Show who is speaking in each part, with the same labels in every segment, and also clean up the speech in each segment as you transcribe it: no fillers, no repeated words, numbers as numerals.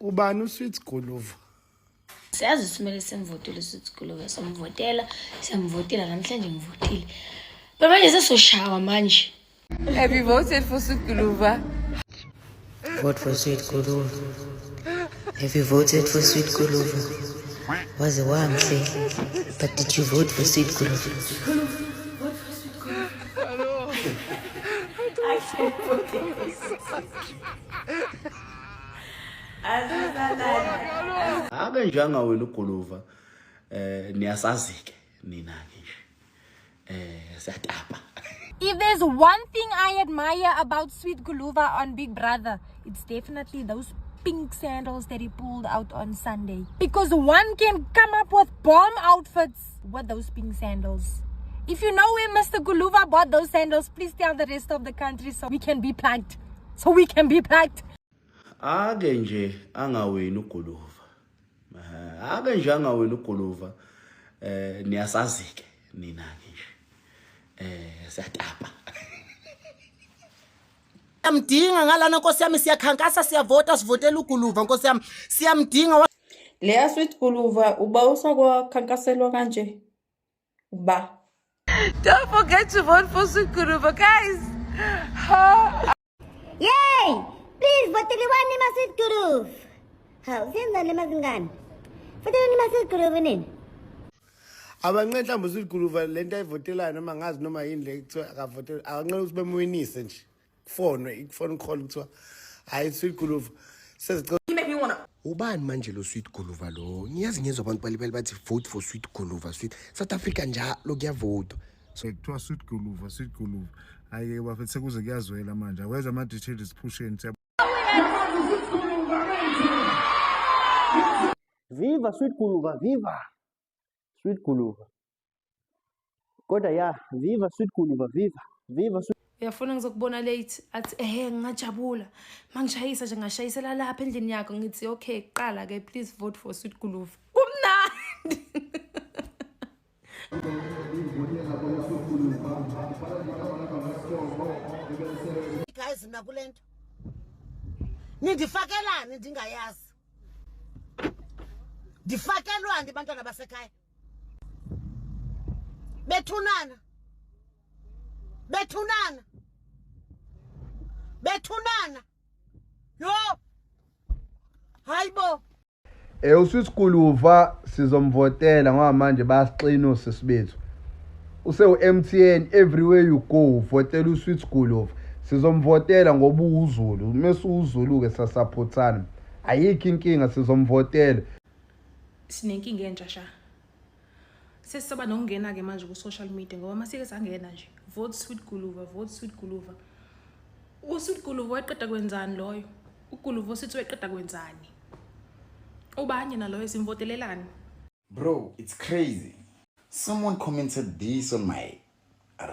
Speaker 1: Ubani uSweet Guluva?
Speaker 2: Siyazi simele simvotele uSweet Guluva, somvotela, siyamvotela namhlanje ngivotile. But manje sesoshawa manje.
Speaker 3: Have you voted for Sweet Guluva?
Speaker 4: Vote for Sweet Guluva. Have you voted for Sweet Guluva? Was it one say? But did you vote for Sweet Guluva?
Speaker 1: Akanjanga wena uGuluva niyasazike nina ke nje siyatapa.
Speaker 5: If there's one thing I admire about Sweet Guluva on Big Brother, it's definitely those pink sandals that he pulled out on Sunday. Because one can come up with bomb outfits with those pink sandals. If you know where Mr. Guluva bought those sandals, please tell the rest of the country so we can be plugged.
Speaker 1: Ake nje angawena uGuluva. Ake nje angawena uGuluva niyasazike nina ke nje siyatapa.
Speaker 6: Siyamdinga ngalana Nkosi yami, siyakhankasa, siyavota, sivotela uGuluva Nkosi yami. Siyamdinga
Speaker 3: Leya Sweet Guluva uba usakwankakaselwa kanje. Ba. Don't forget to vote for Sweet Guluva, guys.
Speaker 7: Yay! Please votele wani Sweet Guluva. Hawu senzani mazingane? Votele Sweet Guluva nini?
Speaker 1: Abanqe mhlawumbe uSweet Guluva lento ayivotelayo noma ngazi noma yini le kuthiwa akavotela akanqe ukuthi bemwinise nje. Phone call kuthiwa hayi Sweet Guluva sezicela.
Speaker 8: Ubani manje lo Sweet Guluva lo? Ngiyazi ngezwe abantu balibele bathi vote for Sweet Guluva. South Africa njalo kuyavota.
Speaker 9: So kuthiwa Sweet Guluva. Hayi bafethe kuze kuyazwela manje. Where's ama details pushing?
Speaker 10: Viva Sweet Guluva, viva Sweet Guluva. Kodwa ya, viva Sweet Guluva, viva Sweet.
Speaker 11: Uyafuna ngizokubona late athi ngingajabula mangishayisa nje ngashayisela lapha endlini yakho ngithi okay qala ke please vote for Sweet Guluva. Kumnandi.
Speaker 6: guys nakulento. Nindifakelani ndingayazi. Ndifakelwani bantwana basekhaya. Bethunana. Yo. Hayibo.
Speaker 12: uSweet Guluva sizomvotela ngoba manje bayasixina sesibethu. MTN everywhere you go votela uSweet Guluva. Sizomvotela ngoba uZulu. Mase uZulu ke sasupportana. Ayikho inkinga sizomvotela.
Speaker 11: Sinenkinga entsha sha. Sesaba nokungena ke manje ku social media ngoba masike sangena nje vote Sweet Guluva. uSweet Guluva weqeda kwenzani loyo? uGuluva sithi weqeda kwenzani? Ubanye naloyo simvotelelani?
Speaker 13: Bro, it's crazy. Someone commented this on my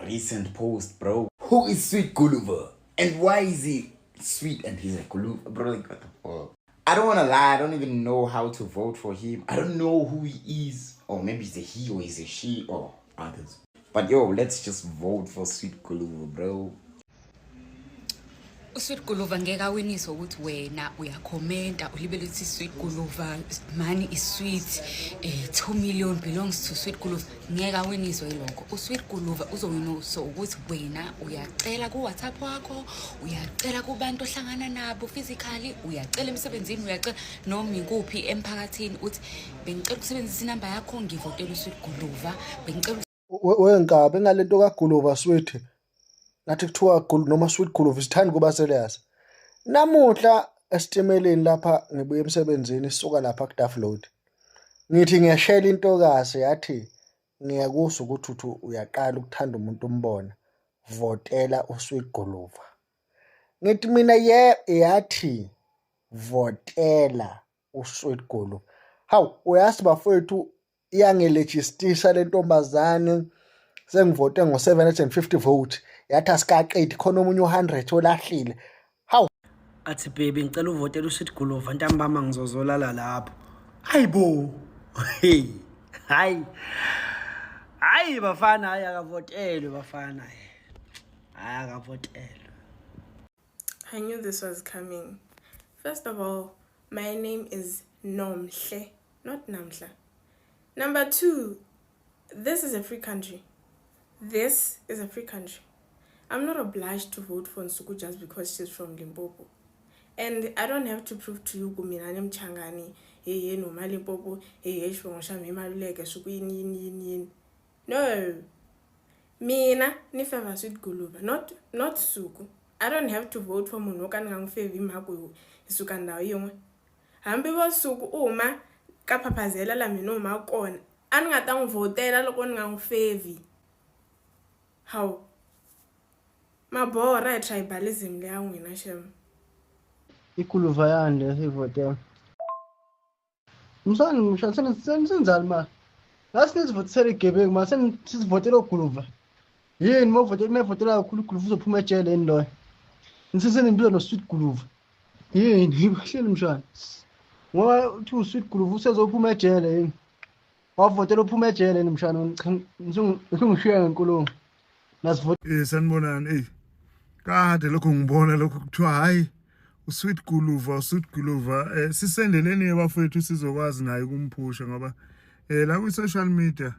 Speaker 13: recent post, bro. Who is Sweet Guluva? And why is he sweet and he's a Guluva? Bro, like what the fuck? I don't wanna lie, I don't even know how to vote for him. I don't know who he is. Or maybe it's a he or it's a she or others. But yo, let's just vote for Sweet Guluva, bro.
Speaker 14: uSweet Guluva ngeke awinise ukuthi wena uyakhomenta ulibele uthi Sweet Guluva money is sweet 2 million belongs to Sweet Guluva ngeke awinise yilonke uSweet Guluva uzowinisa ukuthi wena uyacela ku WhatsApp wakho uyacela kubantu ohlangana nabo physically uyacela emsebenzini uyacela noma ikuphi emphakathini uthi bengicela ukusebenzisa inamba yakho ngivotela uSweet Guluva bengicela
Speaker 1: wengabe ngalento kaGuluva Sweet nathi kuthiwa Gulu noma Sweet Guluva sithanda kuba serious. Namuhla esitimeleni lapha ngibuye emsebenzini sisuka lapha kuDaffload. Ngithi ngiyashela intokazi yathi ngiyakuzwa ukuthi uyaqala ukuthanda umuntu umbona. Votela uSweet Guluva. Ngithi mina yathi votela uSweet Guluva. Hawu uyazi bafowethu iyangelegistisa le ntombazane sengivote ngo750 vote. Yathi asikaqedi khona omunye u100 olahlile. Hawu
Speaker 6: athi baby ngicela uvotela uSweet Guluva ntambama ngizozolala lapho. Hayibo. Hey. Hayi bafana hayi akavotelwe bafana. Hayi akavotelwe.
Speaker 15: I knew this was coming. First of all,
Speaker 3: My name is Nomhle, not Namhla. Number 2, this is a free country. This is a free country. I'm not obliged to vote for Nsuku just because she's from Limpopo. And I don't have to prove to you Gumina Mchangani, hey, no Limpopo, hey, no. Mina ni favor Sweet Guluva, not Suku. I don't have to vote for Munokan Gang Fevi Maku Sukanda Yong. Ambiwa Suku Uma Kapapazela la mino makon. Angatang votela lokon gang Fevi. How? Mabora tribalism le angwina shem.
Speaker 10: Ikuluva yande sivotela. Msana senzani ma. Asizivotela igebeng ma sizivotela ukuluva. Yini mavotela ukuluva uzophuma ejele ndoya. Nisisene impilo no Sweet Guluva. Yini ngihleli mshana. Ngoba uthi uSweet Guluva usezophuma ejele yini. Wavotela uphuma ejele yini mshana ngishingishiya ngenkulumo. Nasivotela
Speaker 9: sanibonani kade lokho ngibona lokho kuthiwa hayi uSweet Guluva sisendeleni abafethu sizokwazi naye kumphusha ngoba la ku social media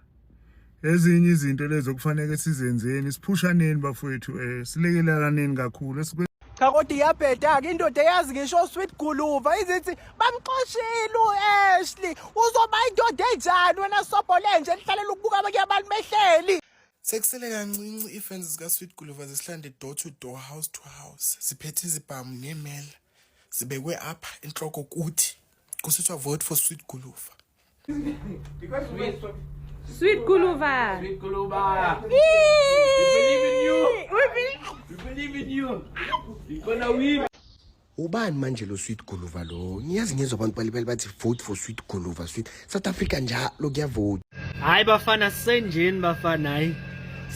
Speaker 9: ezinye izinto lezo kufanele sizenzeni siphushaneni bafethu silekelaneni kakhulu
Speaker 15: cha kodwa iyabheda ke indoda eyazi ngisho Sweet Guluva izithi bamxoshile uAshley uzoba indoda enjani wena sobhole nje lihlalela ukubuka abanye abantu mehleli.
Speaker 8: Sekusele kancinci ifans zika Sweet Guluva zisihlande door to door, house to house. Siphethe izibhamu nemela. Zibekwe apha enhloko kuthi kusithiwa vote for Sweet Guluva.
Speaker 3: Sweet Guluva.
Speaker 15: Sweet Guluva. We believe in you. We believe in you. We're gonna win.
Speaker 8: Ubani manje lo Sweet Guluva lo? Ngiyazi ngezwe abantu balibele bathi vote for Sweet Guluva. South Africa njalo kuyavote.
Speaker 6: Hayi bafana sisenjeni bafana hayi.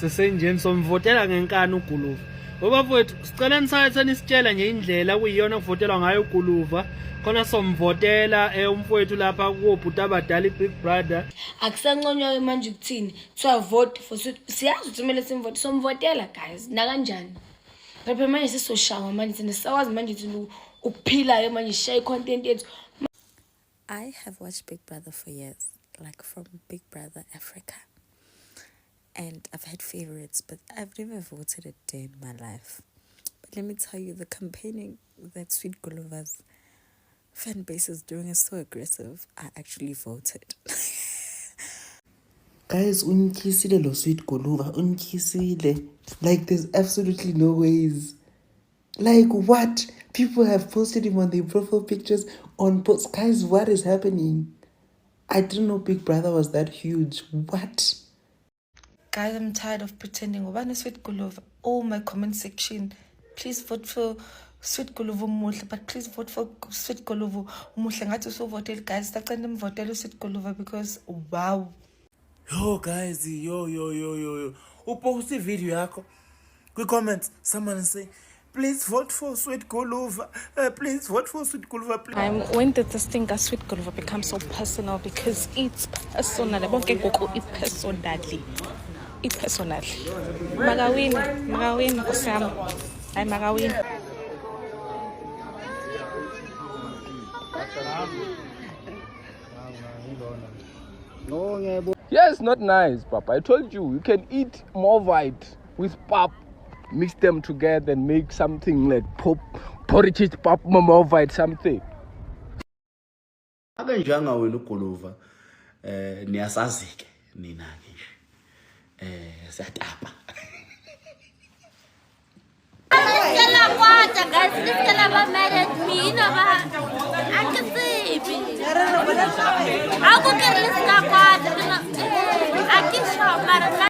Speaker 6: Sisenjeni somvotela ngenkani uGuluva. Ngoba mfowethu sicela nisayetheni sitshela nje indlela kuyiyona kuvotelwa ngayo uGuluva. Khona somvotela umfowethu lapha kubhuta abadala Big Brother.
Speaker 2: Akusanconywa manje ukuthini? Kuthiwa vote for Sweet. Siyazi ukuthi kumele simvote, somvotela guys. Na kanjani? Phela manje sesoshawa manje sine sawazi manje ukuthi ukuphila manje share content yethu.
Speaker 16: I have watched Big Brother for years, like from Big Brother Africa. And I've had favorites, but I've never voted a day in my life. But let me tell you, the campaigning that Sweet Guluva's fan base is doing is so aggressive. I actually voted.
Speaker 17: Guys, unkisile lo Sweet Guluva, unkisile. Like, there's absolutely no ways. Like, what? People have posted him on their profile pictures on posts. Guys, what is happening? I didn't know Big Brother was that huge. What?
Speaker 11: Guys, I'm tired of pretending. Ubani Sweet Guluva. Oh, my comment section. Please vote for Sweet Guluva Umuhle, but please vote for Sweet Guluva Umuhle. Ngathi so vote guys. Sicela nimvotele Sweet Guluva because wow.
Speaker 15: Yo guys, yo. Upost video yakho. Kwi comments someone say, please vote for Sweet Guluva. Please vote for Sweet Guluva.
Speaker 18: When did this thing of Sweet Guluva become so personal? Because it's personal. It's personally. It's personal. Magawin, Osam. I'm Magawin.
Speaker 19: Yes, not nice, Papa. I told you, you can eat more white with pap, mix them together and make something like porridge pap, more white something.
Speaker 13: Akanjanga wena uGuluva niyasazi ke nina ke siyatapa.
Speaker 7: Iskala kwata guys, iskala ba married me na ba akasibi. Ako kerlis ka kwata. Akisha mara